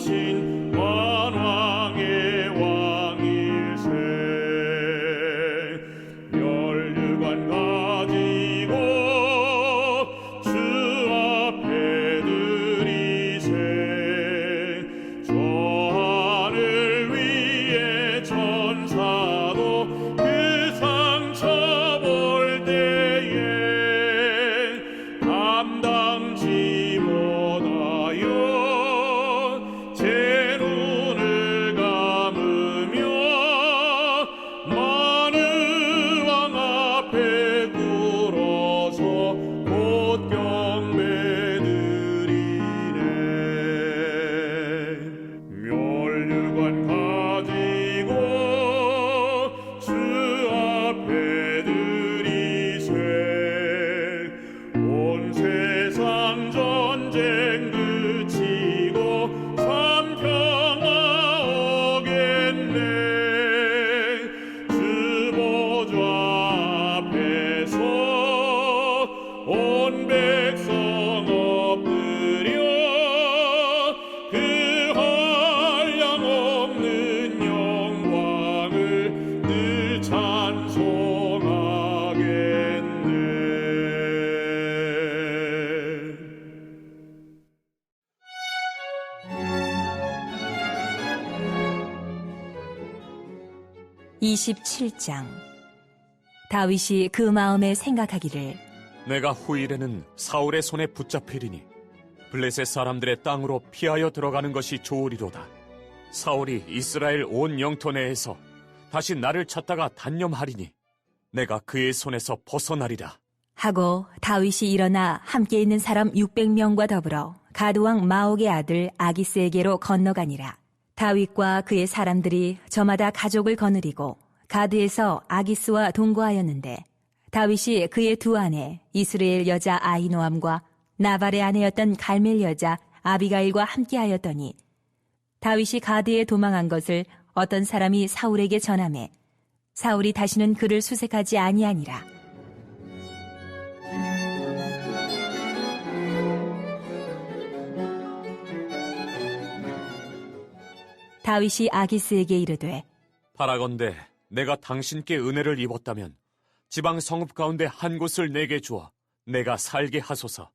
하신 만왕의 왕일세. 면류관 가지고 주 앞에 드리세. 저 하늘 위에 천사도 그 상처 볼 때에 감당치 못하여 제 눈을 감으며 많은 왕 앞에 꿇어서 곧 경배드리네. 면류관 가지고 주 앞에 드리세. 온 세상 전쟁 그치고 참 평화 오겠네. 주 보좌 앞에서 온 백성 엎드려 그 한량없는 영광을 늘 찬송하겠네. 27장. 다윗이 그 마음에 생각하기를 내가 후일에는 사울의 손에 붙잡히리니 블레셋 사람들의 땅으로 피하여 들어가는 것이 좋으리로다. 사울이 이스라엘 온 영토 내에서 다시 나를 찾다가 단념하리니 내가 그의 손에서 벗어나리라. 하고 다윗이 일어나 함께 있는 사람 600명과 더불어 가드왕 마옥의 아들 아기스에게로 건너가니라. 다윗과 그의 사람들이 저마다 가족을 거느리고 가드에서 아기스와 동거하였는데 다윗이 그의 두 아내 이스라엘 여자 아히노암과 나발의 아내였던 갈멜 여자 아비가일과 함께하였더니 다윗이 가드에 도망한 것을 어떤 사람이 사울에게 전하매 사울이 다시는 그를 수색하지 아니하니라. 다윗이 아기스에게 이르되 바라건대 내가 당신께 은혜를 입었다면 지방 성읍 가운데 한 곳을 내게 주어 내가 살게 하소서.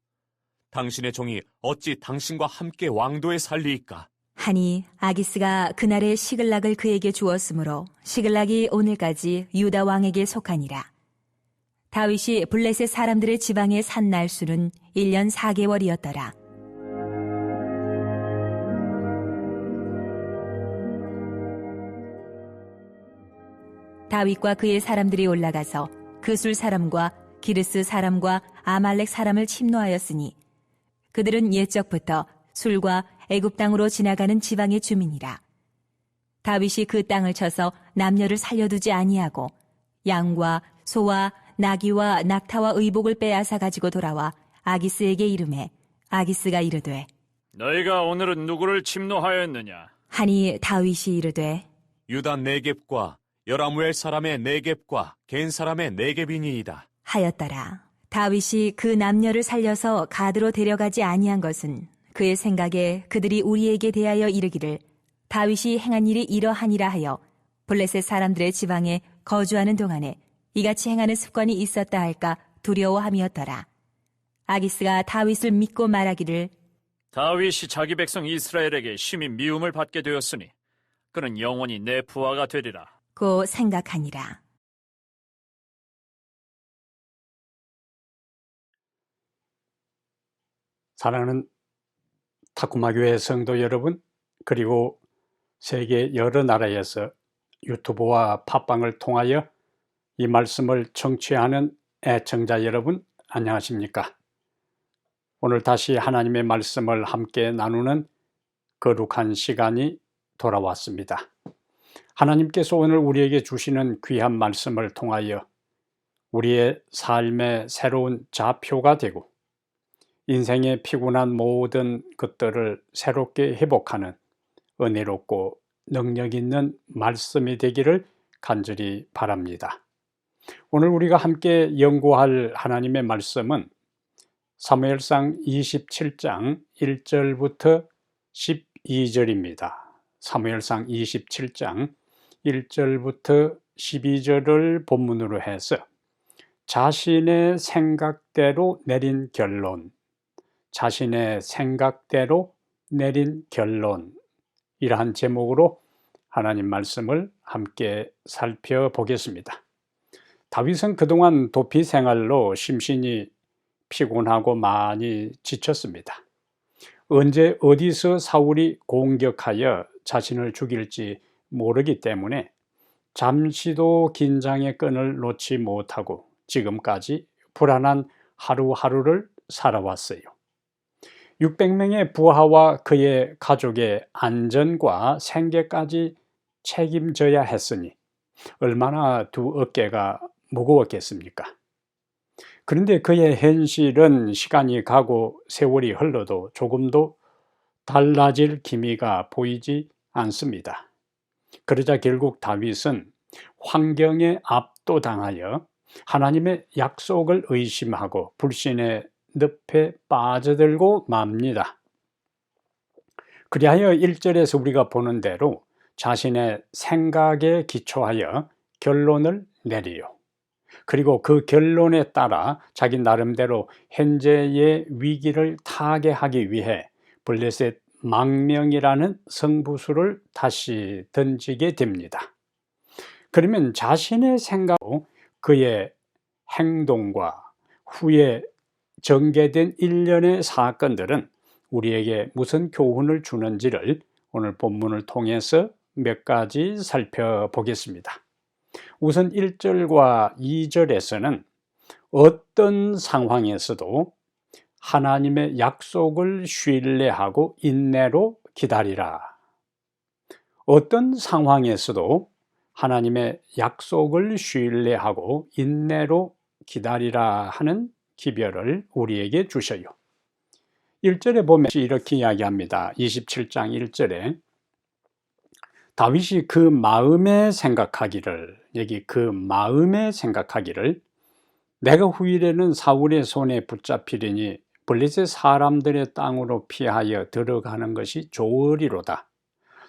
당신의 종이 어찌 당신과 함께 왕도에 살리이까? 하니 아기스가 그날의 시글락을 그에게 주었으므로 시글락이 오늘까지 유다 왕에게 속하니라. 다윗이 블레셋 사람들의 지방에 산 날수는 1년 4개월이었더라. 다윗과 그의 사람들이 올라가서 그술 사람과 기르스 사람과 아말렉 사람을 침노하였으니 그들은 옛적부터 술과 애굽 땅으로 지나가는 지방의 주민이라. 다윗이 그 땅을 쳐서 남녀를 살려두지 아니하고 양과 소와 나귀와 낙타와 의복을 빼앗아 가지고 돌아와 아기스에게 이르매 아기스가 이르되 너희가 오늘은 누구를 침노하였느냐? 하니 다윗이 이르되 유다 네겝과 여라무엘 사람의 네겝과 겐 사람의 네겝이니이다 하였더라. 다윗이 그 남녀를 살려서 가드로 데려가지 아니한 것은 그의 생각에 그들이 우리에게 대하여 이르기를 다윗이 행한 일이 이러하니라 하여 블레셋 사람들의 지방에 거주하는 동안에 이같이 행하는 습관이 있었다 할까 두려워함이었더라. 아기스가 다윗을 믿고 말하기를 다윗이 자기 백성 이스라엘에게 심히 미움을 받게 되었으니 그는 영원히 내 부하가 되리라. 고 생각하니라. 사랑하는 타쿠마교회 성도 여러분, 그리고 세계 여러 나라에서 유튜브와 팟빵을 통하여 이 말씀을 청취하는 애청자 여러분, 안녕하십니까? 오늘 다시 하나님의 말씀을 함께 나누는 거룩한 시간이 돌아왔습니다. 하나님께서 오늘 우리에게 주시는 귀한 말씀을 통하여 우리의 삶의 새로운 좌표가 되고 인생의 피곤한 모든 것들을 새롭게 회복하는 은혜롭고 능력 있는 말씀이 되기를 간절히 바랍니다. 오늘 우리가 함께 연구할 하나님의 말씀은 사무엘상 27장 1절부터 2절입니다. 사무엘상 27장 1절부터 12절을 본문으로 해서 자신의 생각대로 내린 결론, 자신의 생각대로 내린 결론, 이러한 제목으로 하나님 말씀을 함께 살펴보겠습니다. 다윗은 그동안 도피 생활로 심신이 피곤하고 많이 지쳤습니다. 언제 어디서 사울이 공격하여 자신을 죽일지 모르기 때문에 잠시도 긴장의 끈을 놓지 못하고 지금까지 불안한 하루하루를 살아왔어요. 600명의 부하와 그의 가족의 안전과 생계까지 책임져야 했으니 얼마나 두 어깨가 무거웠겠습니까? 그런데 그의 현실은 시간이 가고 세월이 흘러도 조금도 달라질 기미가 보이지 않습니다. 그러자 결국 다윗은 환경에 압도당하여 하나님의 약속을 의심하고 불신의 늪에 빠져들고 맙니다. 그리하여 1절에서 우리가 보는 대로 자신의 생각에 기초하여 결론을 내리요. 그리고 그 결론에 따라 자기 나름대로 현재의 위기를 타개하기 위해 블레셋 망명이라는 성부수를 다시 던지게 됩니다. 그러면 자신의 생각으로 그의 행동과 후에 전개된 일련의 사건들은 우리에게 무슨 교훈을 주는지를 오늘 본문을 통해서 몇 가지 살펴보겠습니다. 우선 1절과 2절에서는 어떤 상황에서도 하나님의 약속을 신뢰하고 인내로 기다리라. 어떤 상황에서도 하나님의 약속을 신뢰하고 인내로 기다리라 하는 기별을 우리에게 주셔요. 1절에 보면 이렇게 이야기합니다. 27장 1절에 다윗이 그 마음에 생각하기를, 여기 그 마음에 생각하기를 내가 후일에는 사울의 손에 붙잡히리니 블레셋 사람들의 땅으로 피하여 들어가는 것이 좋으리로다.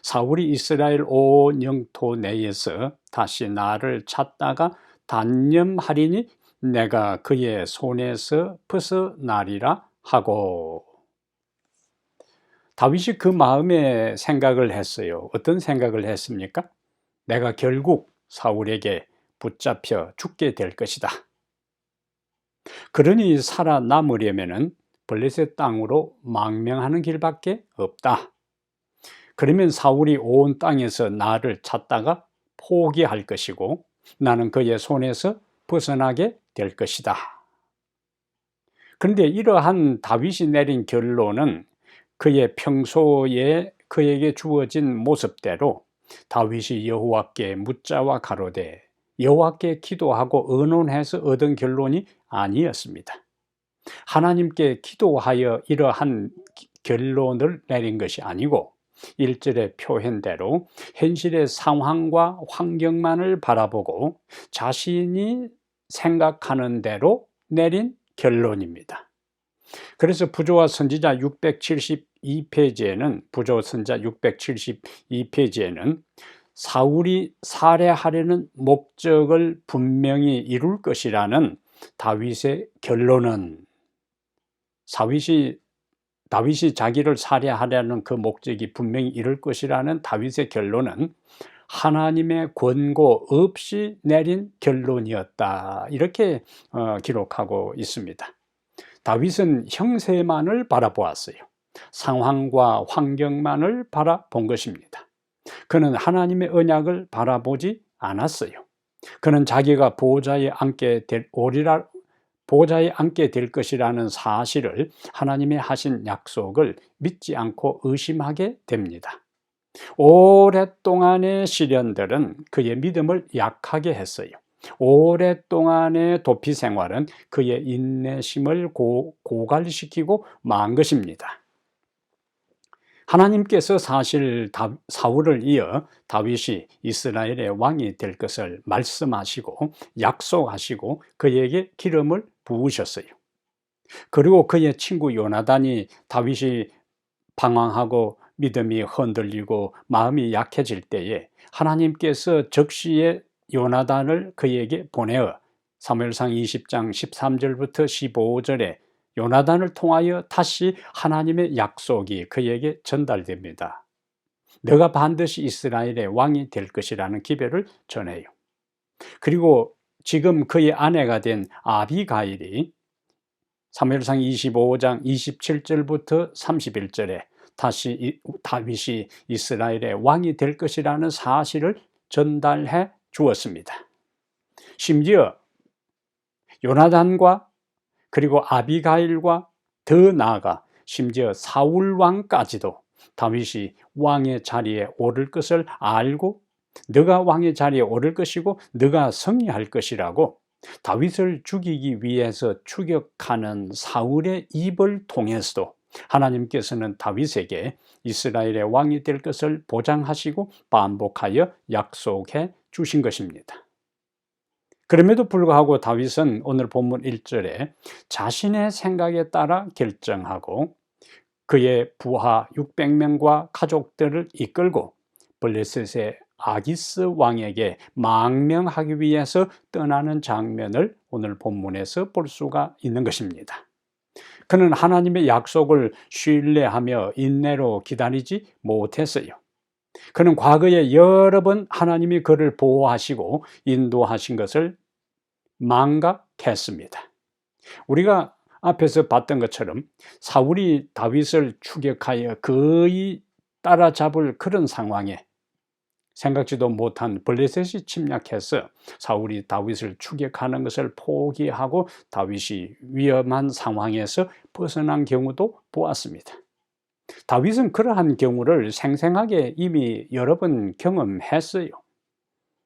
사울이 이스라엘 온 영토 내에서 다시 나를 찾다가 단념하리니 내가 그의 손에서 벗어나리라 하고. 다윗이 그 마음에 생각을 했어요. 어떤 생각을 했습니까? 내가 결국 사울에게 붙잡혀 죽게 될 것이다. 그러니 살아남으려면 블레셋 땅으로 망명하는 길밖에 없다. 그러면 사울이 온 땅에서 나를 찾다가 포기할 것이고 나는 그의 손에서 벗어나게 될 것이다. 그런데 이러한 다윗이 내린 결론은 그의 평소에 그에게 주어진 모습대로 다윗이 여호와께 묻자와 가로되 여호와께 기도하고 의논해서 얻은 결론이 아니었습니다. 하나님께 기도하여 이러한 결론을 내린 것이 아니고 1절의 표현대로 현실의 상황과 환경만을 바라보고 자신이 생각하는 대로 내린 결론입니다. 그래서 부조와 선지자 672페이지에는 부조 선지자 672페이지에는 사울이 살해하려는 목적을 분명히 이룰 것이라는 다윗의 결론은 다윗이 자기를 살해하려는 그 목적이 분명히 이룰 것이라는 다윗의 결론은 하나님의 권고 없이 내린 결론이었다. 이렇게 기록하고 있습니다. 다윗은 형세만을 바라보았어요. 상황과 환경만을 바라본 것입니다. 그는 하나님의 언약을 바라보지 않았어요. 그는 자기가 보좌에 앉게 될 것이라는 사실을 하나님의 하신 약속을 믿지 않고 의심하게 됩니다. 오랫동안의 시련들은 그의 믿음을 약하게 했어요. 오랫동안의 도피 생활은 그의 인내심을 고갈시키고 만 것입니다. 하나님께서 사실 사울을 이어 다윗이 이스라엘의 왕이 될 것을 말씀하시고 약속하시고 그에게 기름을 부으셨어요. 그리고 그의 친구 요나단이 다윗이 방황하고 믿음이 흔들리고 마음이 약해질 때에 하나님께서 적시에 요나단을 그에게 보내어 사무엘상 20장 13절부터 15절에 요나단을 통하여 다시 하나님의 약속이 그에게 전달됩니다. 너가 반드시 이스라엘의 왕이 될 것이라는 기별을 전해요. 그리고 지금 그의 아내가 된 아비가일이 사무엘상 25장 27절부터 31절에 다시 다윗이 이스라엘의 왕이 될 것이라는 사실을 전달해 주었습니다. 심지어 요나단과 그리고 아비가일과 더 나아가 심지어 사울 왕까지도 다윗이 왕의 자리에 오를 것을 알고 너가 왕의 자리에 오를 것이고 너가 승리할 것이라고 다윗을 죽이기 위해서 추격하는 사울의 입을 통해서도 하나님께서는 다윗에게 이스라엘의 왕이 될 것을 보장하시고 반복하여 약속해 주신 것입니다. 그럼에도 불구하고 다윗은 오늘 본문 1절에 자신의 생각에 따라 결정하고 그의 부하 600명과 가족들을 이끌고 블레셋의 아기스 왕에게 망명하기 위해서 떠나는 장면을 오늘 본문에서 볼 수가 있는 것입니다. 그는 하나님의 약속을 신뢰하며 인내로 기다리지 못했어요. 그는 과거에 여러 번 하나님이 그를 보호하시고 인도하신 것을 망각했습니다. 우리가 앞에서 봤던 것처럼 사울이 다윗을 추격하여 거의 따라잡을 그런 상황에 생각지도 못한 블레셋이 침략해서 사울이 다윗을 추격하는 것을 포기하고 다윗이 위험한 상황에서 벗어난 경우도 보았습니다. 다윗은 그러한 경우를 생생하게 이미 여러 번 경험했어요.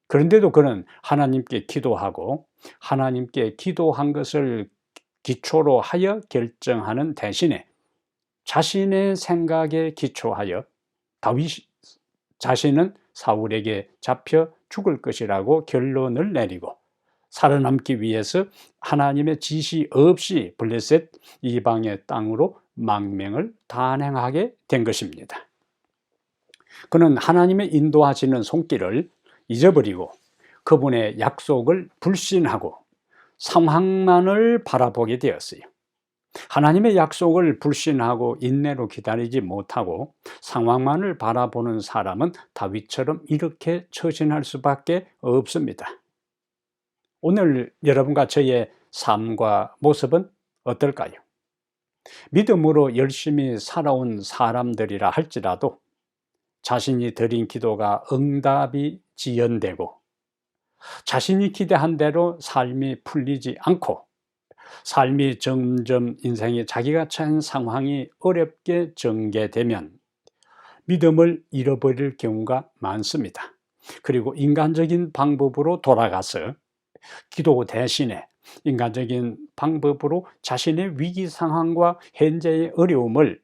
그런데도 그는 하나님께 기도하고 하나님께 기도한 것을 기초로 하여 결정하는 대신에 자신의 생각에 기초하여 다윗 자신은 사울에게 잡혀 죽을 것이라고 결론을 내리고 살아남기 위해서 하나님의 지시 없이 블레셋 이방의 땅으로 망명을 단행하게 된 것입니다. 그는 하나님의 인도하시는 손길을 잊어버리고 그분의 약속을 불신하고 상황만을 바라보게 되었어요. 하나님의 약속을 불신하고 인내로 기다리지 못하고 상황만을 바라보는 사람은 다윗처럼 이렇게 처신할 수밖에 없습니다. 오늘 여러분과 저의 삶과 모습은 어떨까요? 믿음으로 열심히 살아온 사람들이라 할지라도 자신이 드린 기도가 응답이 지연되고 자신이 기대한 대로 삶이 풀리지 않고 삶이 점점 인생의 자기가 처한 상황이 어렵게 전개되면 믿음을 잃어버릴 경우가 많습니다. 그리고 인간적인 방법으로 돌아가서 기도 대신에 인간적인 방법으로 자신의 위기 상황과 현재의 어려움을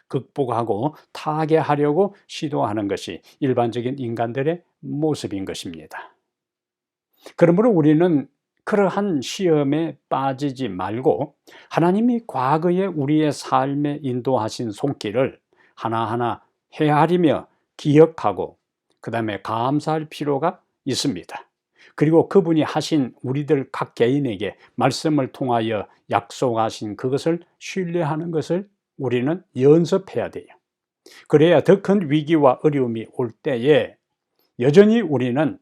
극복하고 타개하려고 시도하는 것이 일반적인 인간들의 모습인 것입니다. 그러므로 우리는 그러한 시험에 빠지지 말고 하나님이 과거에 우리의 삶에 인도하신 손길을 하나하나 헤아리며 기억하고 그 다음에 감사할 필요가 있습니다. 그리고 그분이 하신 우리들 각 개인에게 말씀을 통하여 약속하신 그것을 신뢰하는 것을 우리는 연습해야 돼요. 그래야 더 큰 위기와 어려움이 올 때에 여전히 우리는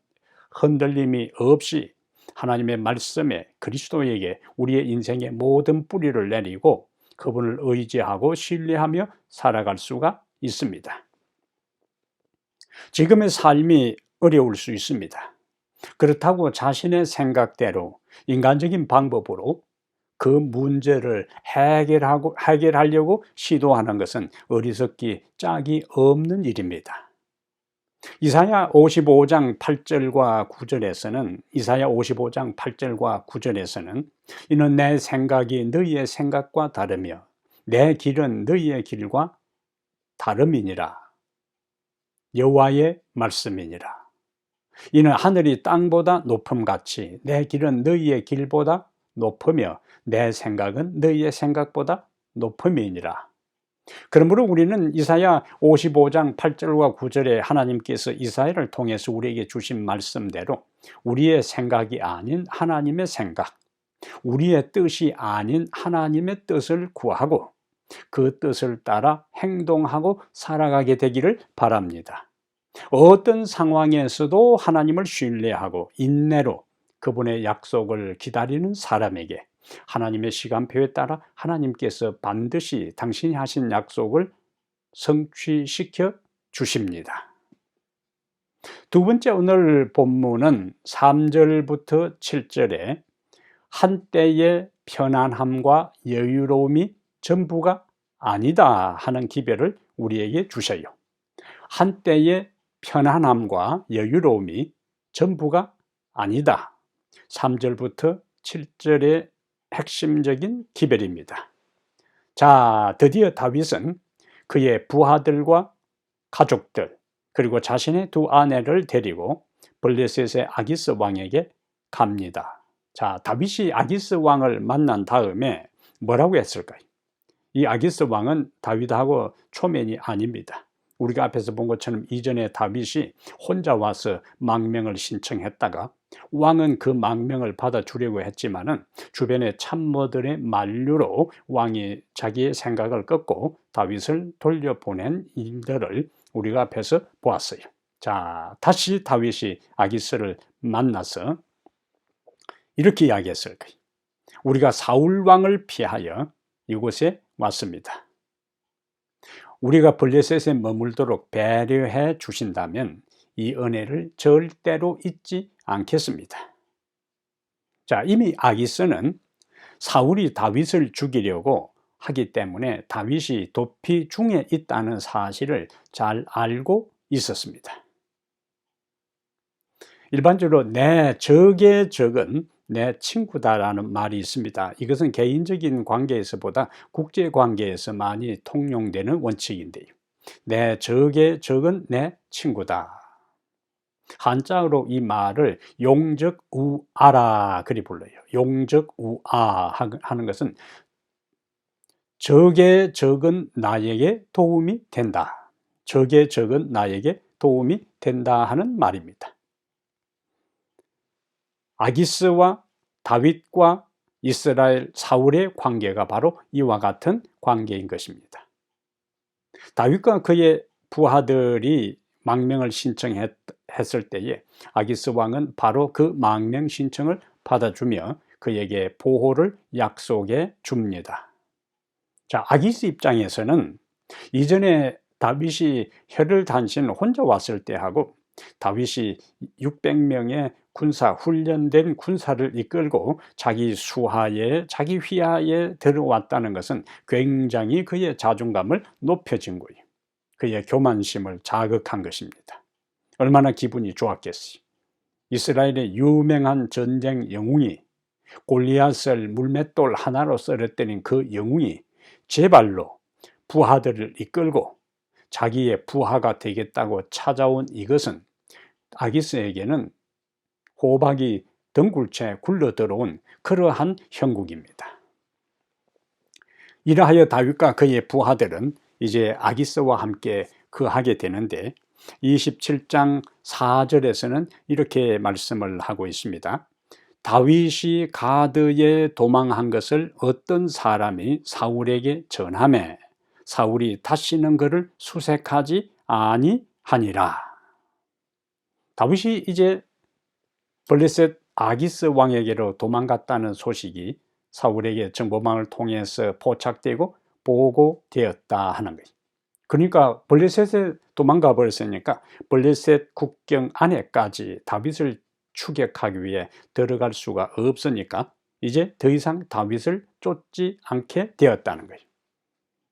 흔들림이 없이 하나님의 말씀에 그리스도에게 우리의 인생의 모든 뿌리를 내리고 그분을 의지하고 신뢰하며 살아갈 수가 있습니다. 지금의 삶이 어려울 수 있습니다. 그렇다고 자신의 생각대로 인간적인 방법으로 그 문제를 해결하려고 시도하는 것은 어리석기 짝이 없는 일입니다. 이사야 55장 8절과 9절에서는 이는 내 생각이 너희의 생각과 다르며 내 길은 너희의 길과 다름이니라. 여호와의 말씀이니라. 이는 하늘이 땅보다 높음같이 내 길은 너희의 길보다 높으며 내 생각은 너희의 생각보다 높음이니라. 그러므로 우리는 이사야 55장 8절과 9절에 하나님께서 이사야를 통해서 우리에게 주신 말씀대로 우리의 생각이 아닌 하나님의 생각, 우리의 뜻이 아닌 하나님의 뜻을 구하고 그 뜻을 따라 행동하고 살아가게 되기를 바랍니다. 어떤 상황에서도 하나님을 신뢰하고 인내로 그분의 약속을 기다리는 사람에게 하나님의 시간표에 따라 하나님께서 반드시 당신이 하신 약속을 성취시켜 주십니다. 두 번째 오늘 본문은 3절부터 7절에 한때의 편안함과 여유로움이 전부가 아니다 하는 기별을 우리에게 주셔요. 한때의 편안함과 여유로움이 전부가 아니다. 3절부터 7절의 핵심적인 기별입니다. 자, 드디어 다윗은 그의 부하들과 가족들 그리고 자신의 두 아내를 데리고 블레셋의 아기스 왕에게 갑니다. 자, 다윗이 아기스 왕을 만난 다음에 뭐라고 했을까요? 이 아기스 왕은 다윗하고 초면이 아닙니다. 우리가 앞에서 본 것처럼 이전에 다윗이 혼자 와서 망명을 신청했다가 왕은 그 망명을 받아주려고 했지만은 주변의 참모들의 만류로 왕이 자기의 생각을 꺾고 다윗을 돌려보낸 일들을 우리가 앞에서 보았어요. 자, 다시 다윗이 아기스를 만나서 이렇게 이야기했을 거예요. 우리가 사울 왕을 피하여 이곳에 왔습니다. 우리가 블레셋에 머물도록 배려해 주신다면 이 은혜를 절대로 잊지 않겠습니다. 자, 이미 아기스는 사울이 다윗을 죽이려고 하기 때문에 다윗이 도피 중에 있다는 사실을 잘 알고 있었습니다. 일반적으로 내 적의 적은 내 친구다라는 말이 있습니다. 이것은 개인적인 관계에서보다 국제관계에서 많이 통용되는 원칙인데요. 내 적의 적은 내 친구다. 한자어로 이 말을 용적우아라 그리 불러요. 용적우아 하는 것은 적의 적은 나에게 도움이 된다. 적의 적은 나에게 도움이 된다 하는 말입니다. 아기스와 다윗과 이스라엘 사울의 관계가 바로 이와 같은 관계인 것입니다. 다윗과 그의 부하들이 망명을 신청했을 때에 아기스 왕은 바로 그 망명 신청을 받아주며 그에게 보호를 약속해 줍니다. 자, 아기스 입장에서는 이전에 다윗이 혈을 혼자 왔을 때하고 다윗이 600명의 훈련된 군사를 이끌고 자기 수하에 자기 휘하에 들어왔다는 것은 굉장히 그의 자존감을 높여준 거예요. 그의 교만심을 자극한 것입니다. 얼마나 기분이 좋았겠어요. 이스라엘의 유명한 전쟁 영웅이 골리앗을 물맷돌 하나로 쓰러뜨린 그 영웅이 제 발로 부하들을 이끌고 자기의 부하가 되겠다고 찾아온 이것은 아기스에게는 호박이 덩굴채 굴러들어온 그러한 형국입니다. 이러하여 다윗과 그의 부하들은 이제 아기스와 함께 거하게 되는데 27장 4절에서는 이렇게 말씀을 하고 있습니다. 다윗이 가드에 도망한 것을 어떤 사람이 사울에게 전하매 사울이 다시는 그를 수색하지 아니하니라. 다윗이 이제 블레셋 아기스 왕에게로 도망갔다는 소식이 사울에게 정보망을 통해서 포착되고 보고되었다 하는 거예요. 그러니까 블레셋에 도망가 버렸으니까 블레셋 국경 안에까지 다윗을 추격하기 위해 들어갈 수가 없으니까 이제 더 이상 다윗을 쫓지 않게 되었다는 거예요.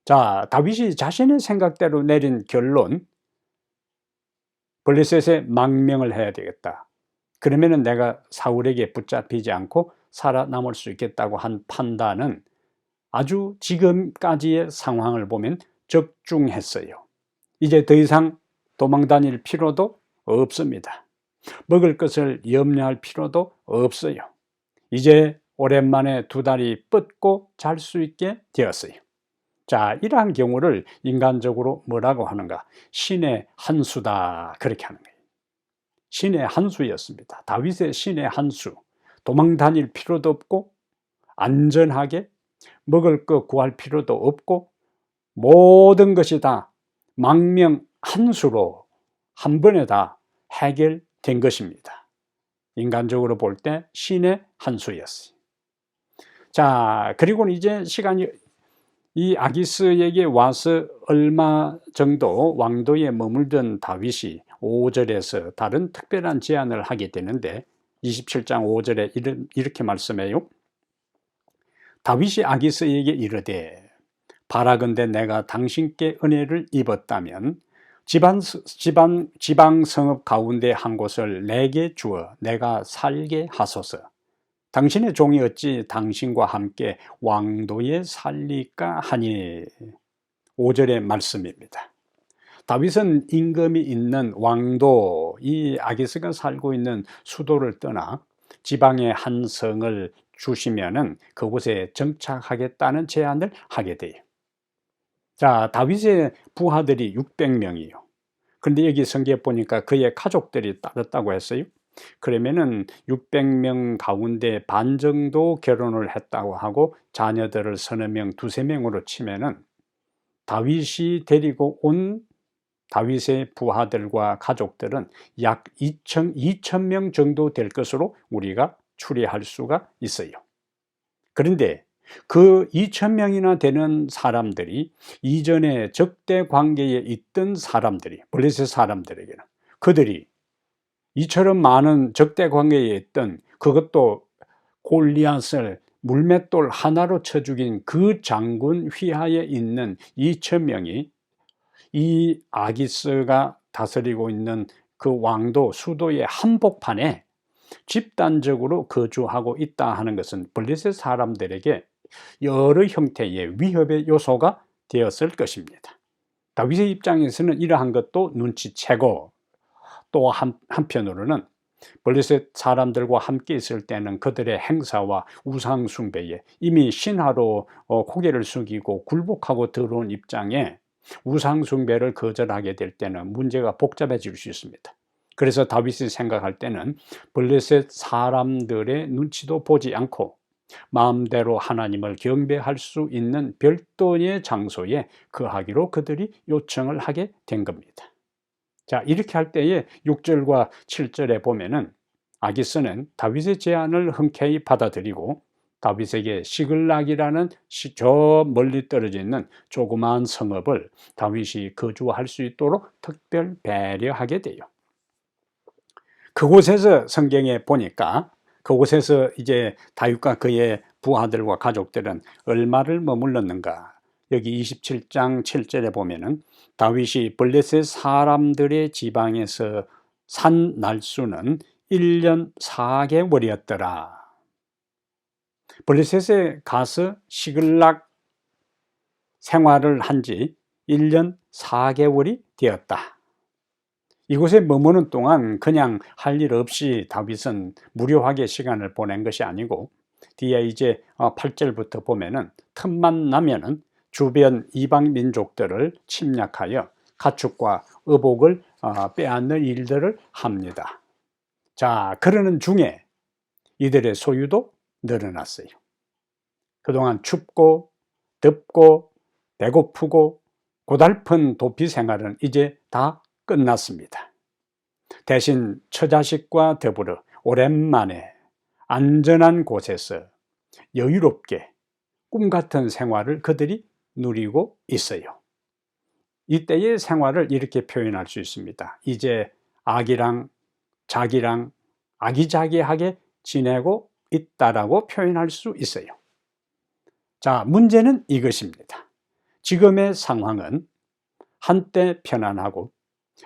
자, 다윗이 자신의 생각대로 내린 결론, 블레셋에 망명을 해야 되겠다. 그러면은 내가 사울에게 붙잡히지 않고 살아남을 수 있겠다고 한 판단은 아주 지금까지의 상황을 보면 적중했어요. 이제 더 이상 도망 다닐 필요도 없습니다. 먹을 것을 염려할 필요도 없어요. 이제 오랜만에 두 다리 뻗고 잘 수 있게 되었어요. 자, 이러한 경우를 인간적으로 뭐라고 하는가? 신의 한 수다, 그렇게 하는 거예요. 신의 한 수였습니다. 다윗의 신의 한 수. 도망 다닐 필요도 없고 안전하게 먹을 거 구할 필요도 없고 모든 것이 다 망명 한 수로 한 번에 다 해결된 것입니다. 인간적으로 볼 때 신의 한 수였어요. 자, 그리고 이제 시간이 이 아기스에게 와서 얼마 정도 왕도에 머물던 다윗이 5절에서 다른 특별한 제안을 하게 되는데 27장 5절에 이렇게 말씀해요. 다윗이 아기스에게 이르되 바라건대 내가 당신께 은혜를 입었다면 지방 성읍 가운데 한 곳을 내게 주어 내가 살게 하소서. 당신의 종이 어찌 당신과 함께 왕도에 살리까 하니. 5절의 말씀입니다. 다윗은 임금이 있는 왕도, 이 아기스가 살고 있는 수도를 떠나 지방의 한 성을 주시면은 그곳에 정착하겠다는 제안을 하게 돼요. 자, 다윗의 부하들이 600명이요. 그런데 여기 성경에 보니까 그의 가족들이 따랐다고 했어요. 그러면은 600명 가운데 반 정도 결혼을 했다고 하고 자녀들을 서너 명, 두세 명으로 치면은 다윗이 데리고 온 다윗의 부하들과 가족들은 약 2,000명 정도 될 것으로 우리가 추리할 수가 있어요. 그런데 그 2,000명이나 되는 사람들이 이전에 적대 관계에 있던 사람들이, 블레셋 사람들에게는 그들이 이처럼 많은 적대 관계에 있던, 그것도 골리앗을 물맷돌 하나로 쳐 죽인 그 장군 휘하에 있는 2,000명이 이 아기스가 다스리고 있는 그 왕도 수도의 한복판에 집단적으로 거주하고 있다 하는 것은 블레셋 사람들에게 여러 형태의 위협의 요소가 되었을 것입니다. 다윗의 입장에서는 이러한 것도 눈치채고, 또 한편으로는 블레셋 사람들과 함께 있을 때는 그들의 행사와 우상 숭배에 이미 신화로 고개를 숙이고 굴복하고 들어온 입장에 우상 숭배를 거절하게 될 때는 문제가 복잡해질 수 있습니다. 그래서 다윗이 생각할 때는 블레셋 사람들의 눈치도 보지 않고 마음대로 하나님을 경배할 수 있는 별도의 장소에 거하기로 그들이 요청을 하게 된 겁니다. 자, 이렇게 할 때에 6절과 7절에 보면은 아기스는 다윗의 제안을 흔쾌히 받아들이고 다윗에게 시글락이라는 저 멀리 떨어져 있는 조그마한 성읍을 다윗이 거주할 수 있도록 특별 배려하게 돼요. 그곳에서 성경에 보니까 그곳에서 이제 다윗과 그의 부하들과 가족들은 얼마를 머물렀는가? 여기 27장 7절에 보면은 다윗이 블레셋 사람들의 지방에서 산 날수는 1년 4개월이었더라. 블레셋에 가서 시글락 생활을 한 지 1년 4개월이 되었다. 이곳에 머무는 동안 그냥 할 일 없이 다윗은 무료하게 시간을 보낸 것이 아니고 뒤에 이제 8절부터 보면은 틈만 나면은 주변 이방 민족들을 침략하여 가축과 의복을 빼앗는 일들을 합니다. 자, 그러는 중에 이들의 소유도 늘어났어요. 그동안 춥고 덥고 배고프고 고달픈 도피 생활은 이제 다 끝났습니다. 대신 처자식과 더불어 오랜만에 안전한 곳에서 여유롭게 꿈같은 생활을 그들이 누리고 있어요. 이때의 생활을 이렇게 표현할 수 있습니다. 이제 아기랑 자기랑 아기자기하게 지내고 있다라고 표현할 수 있어요. 자, 문제는 이것입니다. 지금의 상황은 한때 편안하고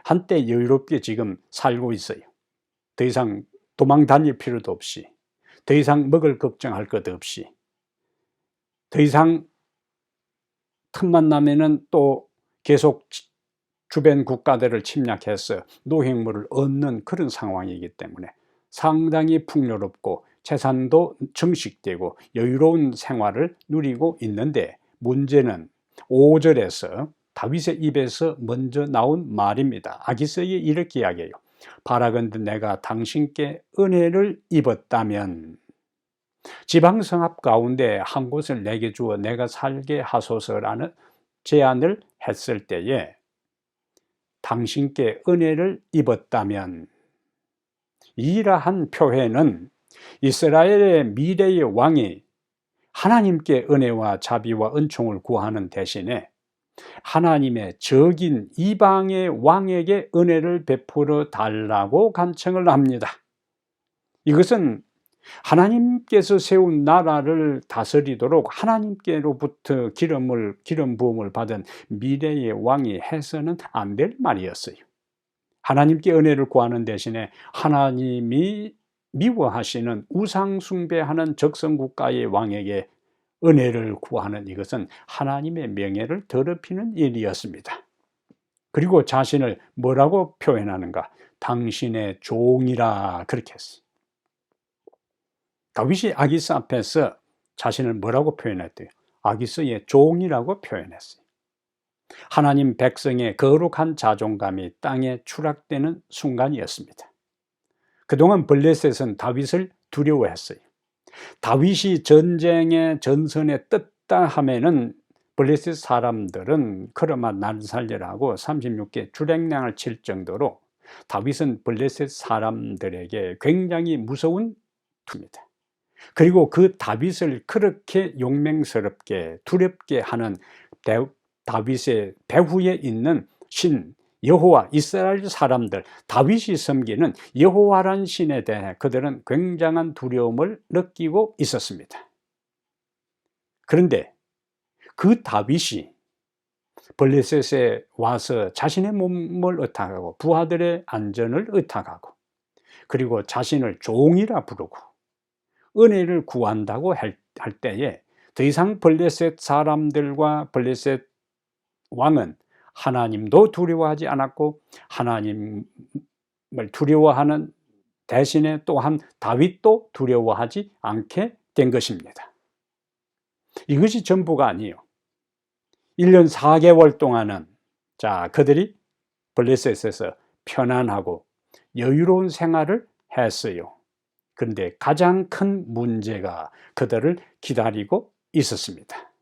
한때 여유롭게 지금 살고 있어요. 더 이상 도망 다닐 필요도 없이, 더 이상 먹을 걱정할 것 없이, 더 이상 틈만 나면은 또 계속 주변 국가들을 침략해서 노획물을 얻는 그런 상황이기 때문에 상당히 풍요롭고 재산도 증식되고 여유로운 생활을 누리고 있는데, 문제는 5절에서 다윗의 입에서 먼저 나온 말입니다. 아기스에게 이렇게 이야기해요. 바라건대 내가 당신께 은혜를 입었다면 지방성읍 가운데 한 곳을 내게 주어 내가 살게 하소서라는 제안을 했을 때에 당신께 은혜를 입었다면, 이러한 표현은 이스라엘의 미래의 왕이 하나님께 은혜와 자비와 은총을 구하는 대신에 하나님의 적인 이방의 왕에게 은혜를 베풀어 달라고 간청을 합니다. 이것은 하나님께서 세운 나라를 다스리도록 하나님께로부터 기름 부음을 받은 미래의 왕이 해서는 안 될 말이었어요. 하나님께 은혜를 구하는 대신에 하나님이 미워하시는 우상 숭배하는 적성국가의 왕에게 은혜를 구하는 이것은 하나님의 명예를 더럽히는 일이었습니다. 그리고 자신을 뭐라고 표현하는가? 당신의 종이라, 그렇게 했어요. 다윗이 아기스 앞에서 자신을 뭐라고 표현했대요? 아기스의 종이라고 표현했어요. 하나님 백성의 거룩한 자존감이 땅에 추락되는 순간이었습니다. 그동안 블레셋은 다윗을 두려워했어요. 다윗이 전쟁의 전선에 떴다 하면은 블레셋 사람들은 그러마 날 살려라고 36개 주랭량을 칠 정도로 다윗은 블레셋 사람들에게 굉장히 무서운 투입니다. 그리고 그 다윗을 그렇게 용맹스럽게 두렵게 하는 다윗의 배후에 있는 신 여호와, 이스라엘 사람들, 다윗이 섬기는 여호와라는 신에 대해 그들은 굉장한 두려움을 느끼고 있었습니다. 그런데 그 다윗이 블레셋에 와서 자신의 몸을 의탁하고 부하들의 안전을 의탁하고 그리고 자신을 종이라 부르고 은혜를 구한다고 할 때에 더 이상 블레셋 사람들과 블레셋 왕은 하나님도 두려워하지 않았고 하나님을 두려워하는 대신에 또한 다윗도 두려워하지 않게 된 것입니다. 이것이 전부가 아니에요. 1년 4개월 동안은 그들이 블레셋에서 편안하고 여유로운 생활을 했어요. 그런데 가장 큰 문제가 그들을 기다리고 있었습니다.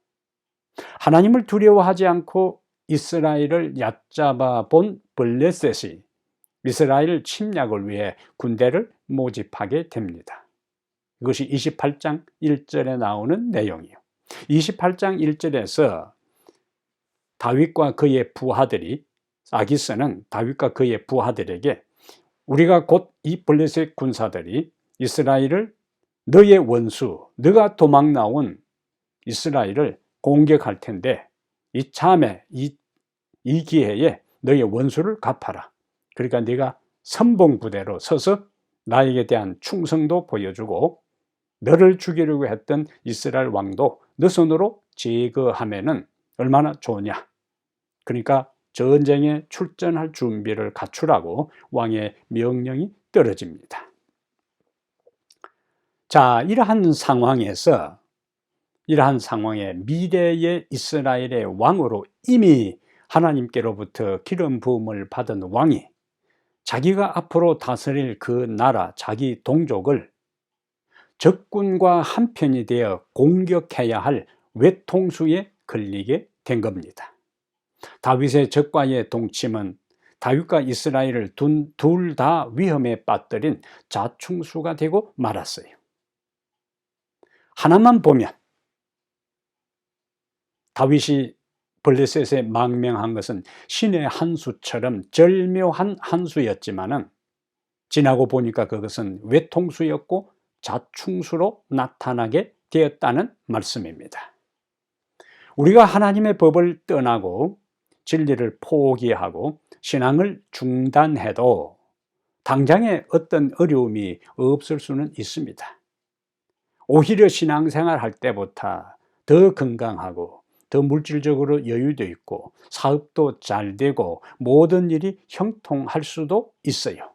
하나님을 두려워하지 않고 이스라엘을 얕잡아 본 블레셋이 이스라엘 침략을 위해 군대를 모집하게 됩니다. 이것이 28장 1절에 나오는 내용이에요. 28장 1절에서 다윗과 그의 부하들이, 아기스는 다윗과 그의 부하들에게 우리가 곧 이 블레셋 군사들이 이스라엘을 너의 원수, 너가 도망 나온 이스라엘을 공격할 텐데 이참에 이 기회에 너의 원수를 갚아라. 그러니까 네가 선봉부대로 서서 나에게 대한 충성도 보여주고 너를 죽이려고 했던 이스라엘 왕도 너 손으로 제거하면은 얼마나 좋으냐. 그러니까 전쟁에 출전할 준비를 갖추라고 왕의 명령이 떨어집니다. 이러한 상황에 미래의 이스라엘의 왕으로 이미 하나님께로부터 기름 부음을 받은 왕이 자기가 앞으로 다스릴 그 나라, 자기 동족을 적군과 한편이 되어 공격해야 할 외통수에 걸리게 된 겁니다. 다윗의 적과의 동침은 다윗과 이스라엘을 둘 다 위험에 빠뜨린 자충수가 되고 말았어요. 하나만 보면 다윗이 블레셋에 망명한 것은 신의 한 수처럼 절묘한 한 수였지만은 지나고 보니까 그것은 외통수였고 자충수로 나타나게 되었다는 말씀입니다. 우리가 하나님의 법을 떠나고 진리를 포기하고 신앙을 중단해도 당장에 어떤 어려움이 없을 수는 있습니다. 오히려 신앙생활 할 때보다 더 건강하고 더 물질적으로 여유도 있고 사업도 잘 되고 모든 일이 형통할 수도 있어요.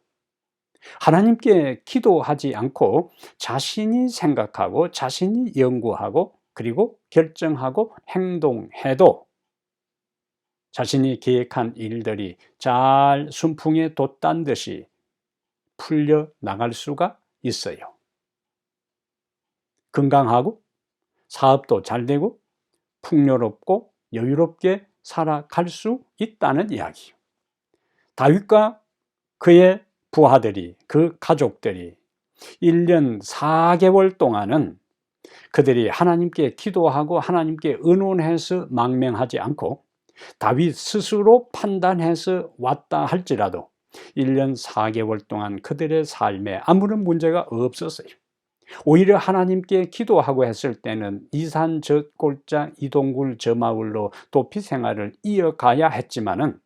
하나님께 기도하지 않고 자신이 생각하고 자신이 연구하고 그리고 결정하고 행동해도 자신이 계획한 일들이 잘 순풍에 돋단 듯이 풀려 나갈 수가 있어요. 건강하고 사업도 잘 되고 풍요롭고 여유롭게 살아갈 수 있다는 이야기예요. 다윗과 그의 부하들이, 그 가족들이 1년 4개월 동안은 그들이 하나님께 기도하고 하나님께 의논해서 망명하지 않고 다윗 스스로 판단해서 왔다 할지라도 1년 4개월 동안 그들의 삶에 아무런 문제가 없었어요. 오히려 하나님께 기도하고 했을 때는 이 산 저 골짜 이 동굴 저 마을로 도피 생활을 이어가야 했지만은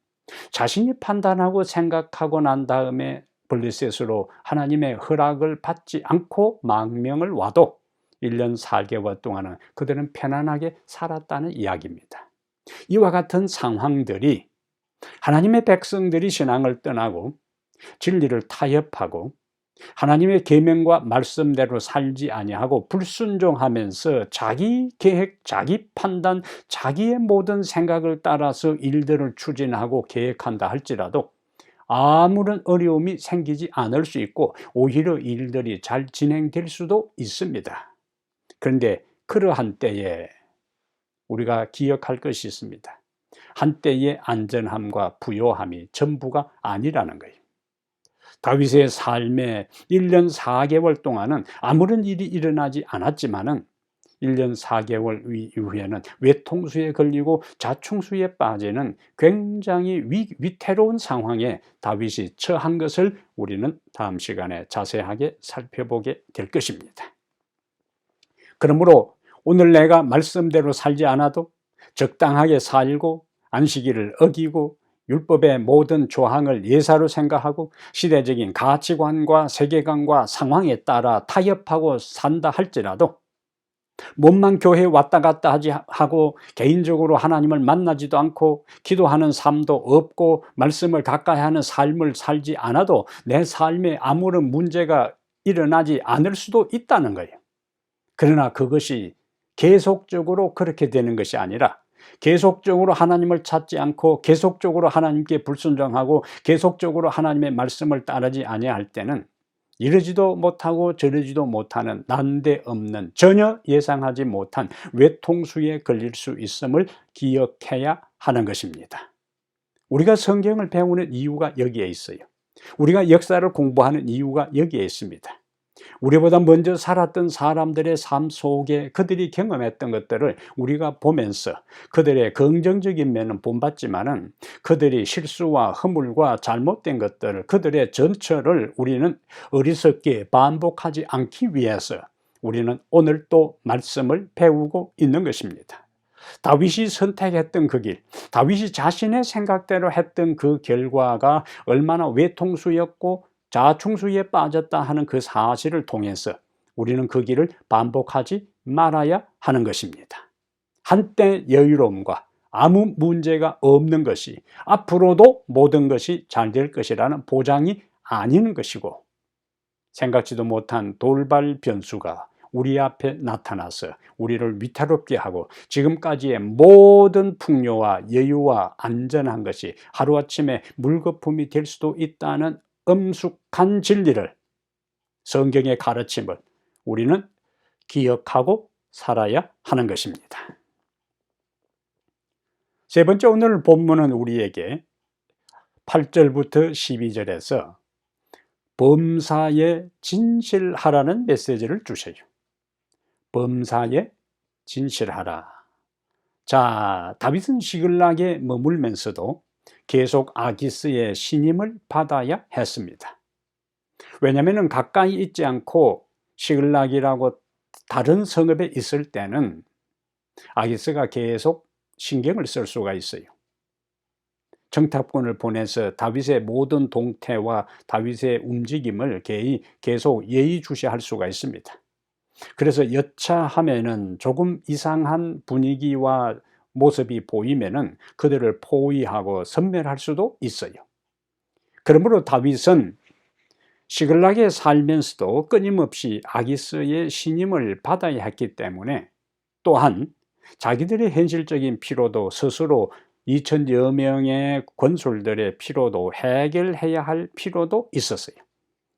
자신이 판단하고 생각하고 난 다음에 블레셋으로 하나님의 허락을 받지 않고 망명을 와도 1년 4개월 동안은 그들은 편안하게 살았다는 이야기입니다. 이와 같은 상황들이 하나님의 백성들이 신앙을 떠나고 진리를 타협하고 하나님의 계명과 말씀대로 살지 아니하고 불순종하면서 자기 계획, 자기 판단, 자기의 모든 생각을 따라서 일들을 추진하고 계획한다 할지라도 아무런 어려움이 생기지 않을 수 있고 오히려 일들이 잘 진행될 수도 있습니다. 그런데 그러한 때에 우리가 기억할 것이 있습니다. 한때의 안전함과 부요함이 전부가 아니라는 거예요. 다윗의 삶에 1년 4개월 동안은 아무런 일이 일어나지 않았지만은 1년 4개월 이후에는 외통수에 걸리고 자충수에 빠지는 굉장히 위태로운 상황에 다윗이 처한 것을 우리는 다음 시간에 자세하게 살펴보게 될 것입니다. 그러므로 오늘 내가 말씀대로 살지 않아도 적당하게 살고 안식일을 어기고 율법의 모든 조항을 예사로 생각하고 시대적인 가치관과 세계관과 상황에 따라 타협하고 산다 할지라도 몸만 교회에 왔다 갔다 하고 개인적으로 하나님을 만나지도 않고 기도하는 삶도 없고 말씀을 가까이 하는 삶을 살지 않아도 내 삶에 아무런 문제가 일어나지 않을 수도 있다는 거예요. 그러나 그것이 계속적으로 그렇게 되는 것이 아니라 계속적으로 하나님을 찾지 않고 계속적으로 하나님께 불순종하고 계속적으로 하나님의 말씀을 따르지 아니할 때는 이러지도 못하고 저러지도 못하는 난데없는 전혀 예상하지 못한 외통수에 걸릴 수 있음을 기억해야 하는 것입니다. 우리가 성경을 배우는 이유가 여기에 있어요. 우리가 역사를 공부하는 이유가 여기에 있습니다. 우리보다 먼저 살았던 사람들의 삶 속에 그들이 경험했던 것들을 우리가 보면서 그들의 긍정적인 면은 본받지만은 그들이 실수와 허물과 잘못된 것들을 그들의 전철을 우리는 어리석게 반복하지 않기 위해서 우리는 오늘 또 말씀을 배우고 있는 것입니다. 다윗이 선택했던 그 길, 다윗이 자신의 생각대로 했던 그 결과가 얼마나 외통수였고 자충수에 빠졌다 하는 그 사실을 통해서 우리는 그 길을 반복하지 말아야 하는 것입니다. 한때 여유로움과 아무 문제가 없는 것이 앞으로도 모든 것이 잘 될 것이라는 보장이 아닌 것이고 생각지도 못한 돌발 변수가 우리 앞에 나타나서 우리를 위태롭게 하고 지금까지의 모든 풍요와 여유와 안전한 것이 하루아침에 물거품이 될 수도 있다는 엄숙한 진리를, 성경의 가르침을 우리는 기억하고 살아야 하는 것입니다. 세 번째, 오늘 본문은 우리에게 8절부터 12절에서 범사에 진실하라는 메시지를 주셔요. 범사에 진실하라. 자, 다윗은 시글락에 머물면서도 계속 아기스의 신임을 받아야 했습니다. 왜냐하면 가까이 있지 않고 시글락이라고 다른 성읍에 있을 때는 아기스가 계속 신경을 쓸 수가 있어요. 정탐꾼을 보내서 다윗의 모든 동태와 다윗의 움직임을 계속 예의주시할 수가 있습니다. 그래서 여차하면은 조금 이상한 분위기와 모습이 보이면은 그들을 포위하고 섬멸할 수도 있어요. 그러므로 다윗은 시글락에 살면서도 끊임없이 아기스의 신임을 받아야 했기 때문에 또한 자기들의 현실적인 필요도 스스로 2천여 명의 권술들의 피로도 해결해야 할 필요도 있었어요.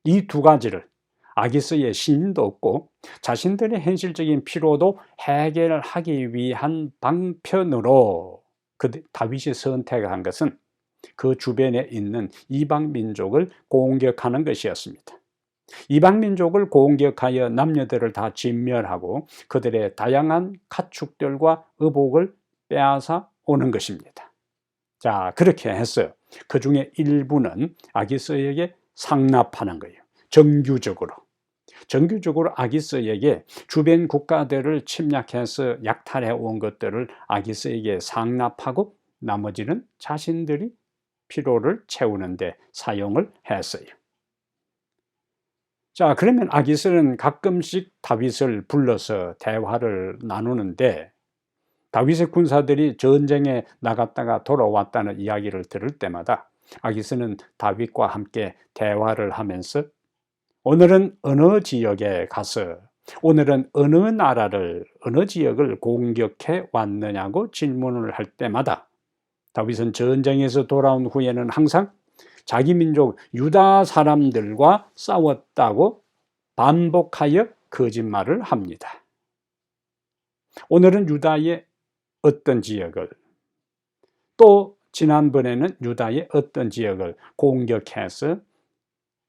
이 두 가지를 아기스의 신인도 없고 자신들의 현실적인 필요도 해결하기 위한 방편으로 다윗이 선택한 것은 그 주변에 있는 이방 민족을 공격하는 것이었습니다. 이방 민족을 공격하여 남녀들을 다 진멸하고 그들의 다양한 가축들과 의복을 빼앗아 오는 것입니다. 자, 그렇게 했어요. 그 중에 일부는 아기스에게 상납하는 거예요. 정규적으로 아기스에게 주변 국가들을 침략해서 약탈해 온 것들을 아기스에게 상납하고 나머지는 자신들이 필요를 채우는데 사용을 했어요. 자, 그러면 아기스는 가끔씩 다윗을 불러서 대화를 나누는데 다윗의 군사들이 전쟁에 나갔다가 돌아왔다는 이야기를 들을 때마다 아기스는 다윗과 함께 대화를 하면서 오늘은 어느 지역에 가서 오늘은 어느 나라를 어느 지역을 공격해 왔느냐고 질문을 할 때마다 다윗은 전쟁에서 돌아온 후에는 항상 자기 민족 유다 사람들과 싸웠다고 반복하여 거짓말을 합니다. 오늘은 유다의 어떤 지역을 또 지난번에는 유다의 어떤 지역을 공격해서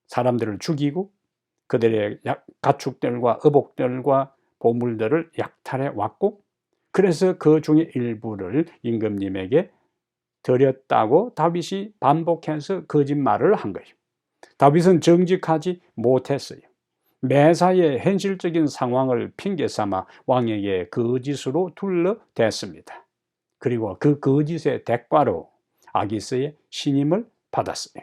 사람들을 죽이고 그들의 가축들과 의복들과 보물들을 약탈해 왔고 그래서 그 중에 일부를 임금님에게 드렸다고 다윗이 반복해서 거짓말을 한 거예요. 다윗은 정직하지 못했어요. 매사에 현실적인 상황을 핑계 삼아 왕에게 거짓으로 둘러댔습니다. 그리고 그 거짓의 대가로 아기스의 신임을 받았어요.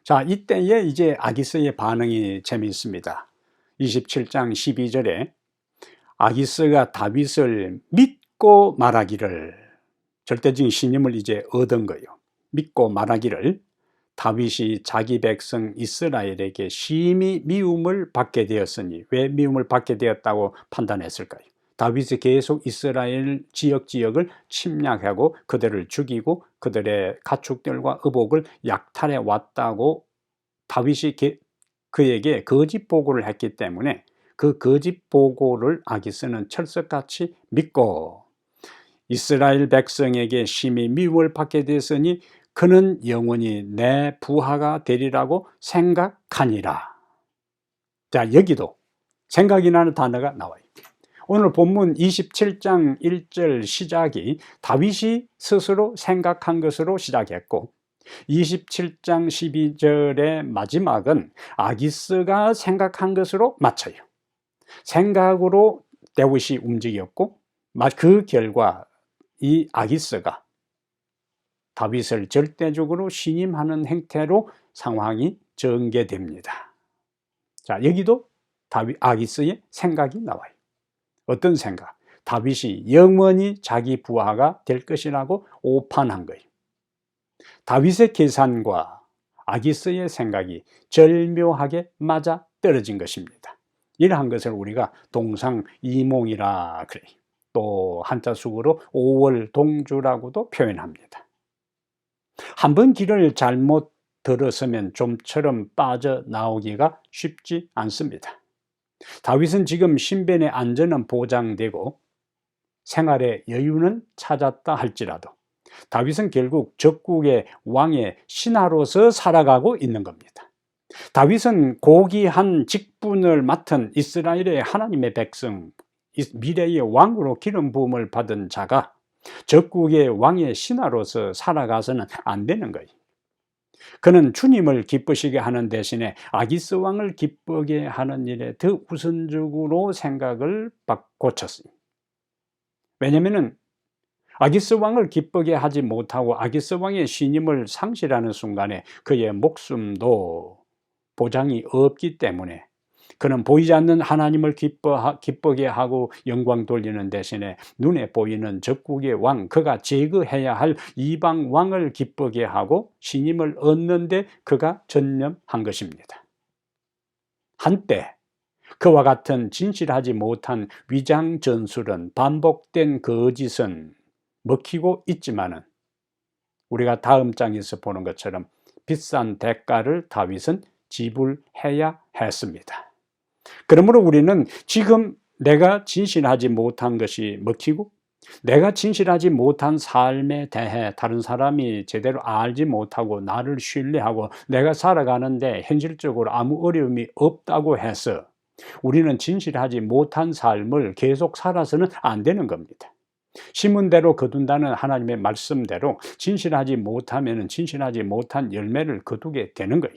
자, 이때에 이제 아기스의 반응이 재미있습니다. 27장 12절에 아기스가 다윗을 믿고 말하기를, 절대적인 신임을 이제 얻은 거예요. 믿고 말하기를 다윗이 자기 백성 이스라엘에게 심히 미움을 받게 되었으니, 왜 미움을 받게 되었다고 판단했을까요? 다윗이 계속 이스라엘 지역을 침략하고 그들을 죽이고 그들의 가축들과 의복을 약탈해 왔다고 다윗이 그에게 거짓 보고를 했기 때문에 그 거짓 보고를 아기스는 철석같이 믿고 이스라엘 백성에게 심히 미움을 받게 되었으니 그는 영원히 내 부하가 되리라고 생각하니라. 자, 여기도 생각이라는 단어가 나와요. 오늘 본문 27장 1절 시작이 다윗이 스스로 생각한 것으로 시작했고 27장 12절의 마지막은 아기스가 생각한 것으로 마쳐요. 생각으로 다윗이 움직였고 그 결과 이 아기스가 다윗을 절대적으로 신임하는 행태로 상황이 전개됩니다. 자, 여기도 아기스의 생각이 나와요. 어떤 생각? 다윗이 영원히 자기 부하가 될 것이라고 오판한 거예요. 다윗의 계산과 아기스의 생각이 절묘하게 맞아 떨어진 것입니다. 이러한 것을 우리가 동상이몽이라 그래요. 또 한자숙으로 오월동주라고도 표현합니다. 한번 길을 잘못 들어서면 좀처럼 빠져나오기가 쉽지 않습니다. 다윗은 지금 신변의 안전은 보장되고 생활의 여유는 찾았다 할지라도 다윗은 결국 적국의 왕의 신하로서 살아가고 있는 겁니다. 다윗은 고귀한 직분을 맡은 이스라엘의 하나님의 백성, 미래의 왕으로 기름 부음을 받은 자가 적국의 왕의 신하로서 살아가서는 안 되는 거예요. 그는 주님을 기쁘시게 하는 대신에 아기스 왕을 기쁘게 하는 일에 더 우선적으로 생각을 고쳤어요. 왜냐하면 아기스 왕을 기쁘게 하지 못하고 아기스 왕의 신임을 상실하는 순간에 그의 목숨도 보장이 없기 때문에 그는 보이지 않는 하나님을 기쁘게 하고 영광 돌리는 대신에 눈에 보이는 적국의 왕, 그가 제거해야 할 이방 왕을 기쁘게 하고 신임을 얻는 데 그가 전념한 것입니다. 한때 그와 같은 진실하지 못한 위장 전술은, 반복된 거짓은 먹히고 있지만은 우리가 다음 장에서 보는 것처럼 비싼 대가를 다윗은 지불해야 했습니다. 그러므로 우리는 지금 내가 진실하지 못한 것이 먹히고 내가 진실하지 못한 삶에 대해 다른 사람이 제대로 알지 못하고 나를 신뢰하고 내가 살아가는데 현실적으로 아무 어려움이 없다고 해서 우리는 진실하지 못한 삶을 계속 살아서는 안 되는 겁니다. 심은 대로 거둔다는 하나님의 말씀대로 진실하지 못하면 진실하지 못한 열매를 거두게 되는 거예요.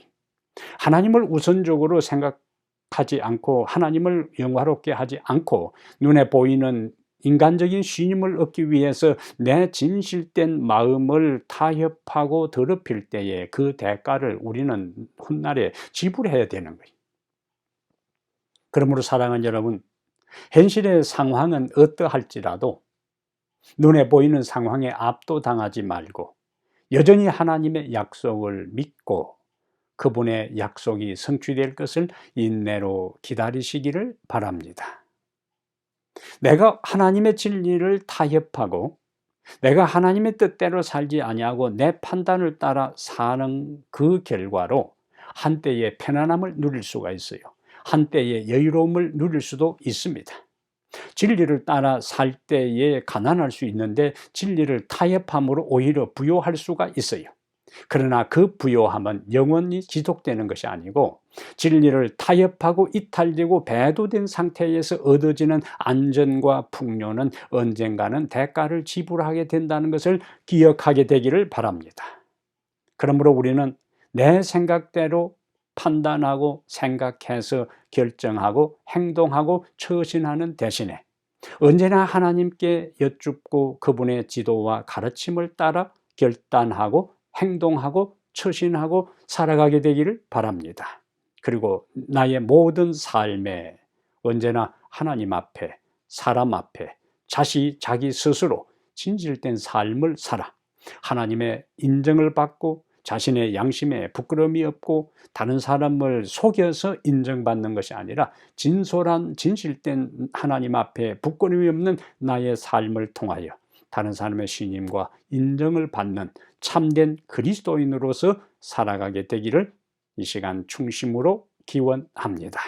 하나님을 우선적으로 생각하지 않고 하나님을 영화롭게 하지 않고 눈에 보이는 인간적인 신임을 얻기 위해서 내 진실된 마음을 타협하고 더럽힐 때에 그 대가를 우리는 훗날에 지불해야 되는 거예요. 그러므로 사랑하는 여러분, 현실의 상황은 어떠할지라도 눈에 보이는 상황에 압도당하지 말고 여전히 하나님의 약속을 믿고 그분의 약속이 성취될 것을 인내로 기다리시기를 바랍니다. 내가 하나님의 진리를 타협하고 내가 하나님의 뜻대로 살지 아니하고 내 판단을 따라 사는 그 결과로 한때의 편안함을 누릴 수가 있어요. 한때의 여유로움을 누릴 수도 있습니다. 진리를 따라 살 때에 가난할 수 있는데 진리를 타협함으로 오히려 부요할 수가 있어요. 그러나 그 부요함은 영원히 지속되는 것이 아니고 진리를 타협하고 이탈되고 배도된 상태에서 얻어지는 안전과 풍요는 언젠가는 대가를 지불하게 된다는 것을 기억하게 되기를 바랍니다. 그러므로 우리는 내 생각대로 판단하고 생각해서 결정하고 행동하고 처신하는 대신에 언제나 하나님께 여쭙고 그분의 지도와 가르침을 따라 결단하고 행동하고 처신하고 살아가게 되기를 바랍니다. 그리고 나의 모든 삶에 언제나 하나님 앞에, 사람 앞에, 자기 스스로 진실된 삶을 살아 하나님의 인정을 받고 자신의 양심에 부끄러움이 없고 다른 사람을 속여서 인정받는 것이 아니라 진솔한 진실된 하나님 앞에 부끄러움이 없는 나의 삶을 통하여 다른 사람의 신임과 인정을 받는 참된 그리스도인으로서 살아가게 되기를 이 시간 중심으로 기원합니다.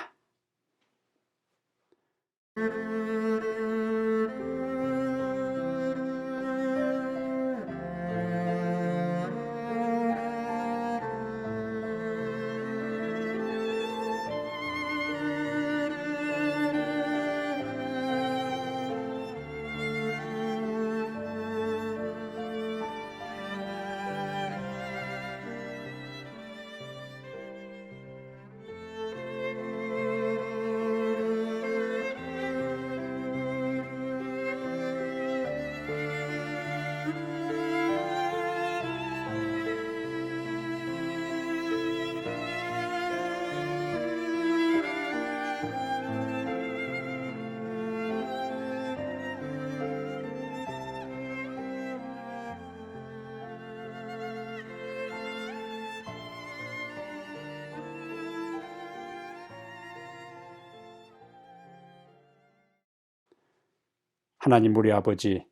하나님 우리 아버지,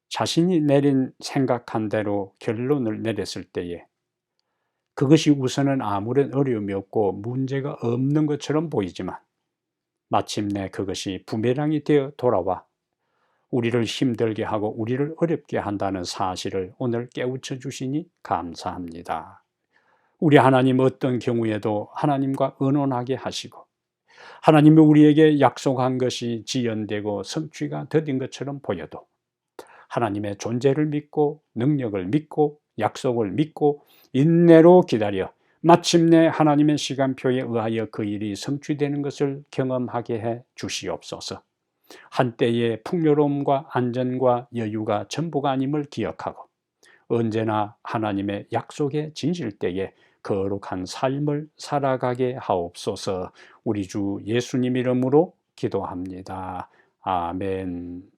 자신이 내린 생각한 대로 결론을 내렸을 때에 그것이 우선은 아무런 어려움이 없고 문제가 없는 것처럼 보이지만 마침내 그것이 부메랑이 되어 돌아와 우리를 힘들게 하고 우리를 어렵게 한다는 사실을 오늘 깨우쳐 주시니 감사합니다. 우리 하나님 어떤 경우에도 하나님과 의논하게 하시고 하나님이 우리에게 약속한 것이 지연되고 성취가 더딘 것처럼 보여도 하나님의 존재를 믿고 능력을 믿고 약속을 믿고 인내로 기다려 마침내 하나님의 시간표에 의하여 그 일이 성취되는 것을 경험하게 해 주시옵소서. 한때의 풍요로움과 안전과 여유가 전부가 아님을 기억하고 언제나 하나님의 약속의 진실되에 거룩한 삶을 살아가게 하옵소서. 우리 주 예수님 이름으로 기도합니다. 아멘.